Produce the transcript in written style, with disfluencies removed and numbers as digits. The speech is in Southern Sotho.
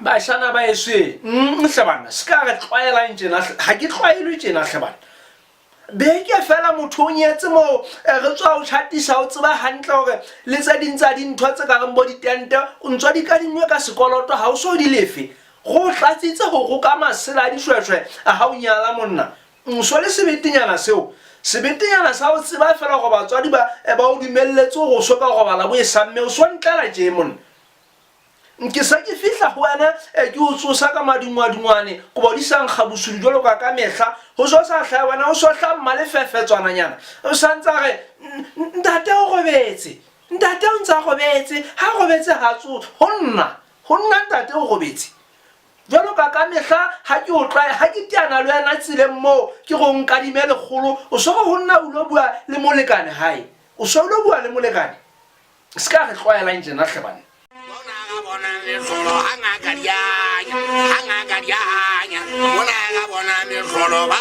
ba shana ba eswe hlebana ska re tlwaela ntjena ha ke tlwaelwe tjena hlebana beke fela motho o nyetse mo re tswa o chatisa o tseba hantle hore le tsa dintsa dintho tse ka reng bo ditente o ntswa di ka dinngwe ka sekoloto ha o so di lefe go tlatsitse go ka masela di shweshwe a ha o nyala monna so le sebetenyana seo sebetenyana sa o tseba fela go batswadi ba o dumelletse go soka go bala bo e samme o so ntlela je monna nke sa ke fihla ho wena ke o tsosa ka madingwadingwane go ba di sang khabusudi jalo ka mehla ho so sa hla wena o so hla mmale fefetswana nyana o santsa re ntate o gobetse ntate o ntsa gobetse ha gobetse ha tso honna ntate o gobetse jalo ka mehla ha ke o tlae ha ke tiana le wena tsileng mo ke go nkadime legolo o so go honna o lo bua le molekane hae o so lo bua le molekane ska re tlwaela njena hlebane bona le solo hanga karianya bona me solo ba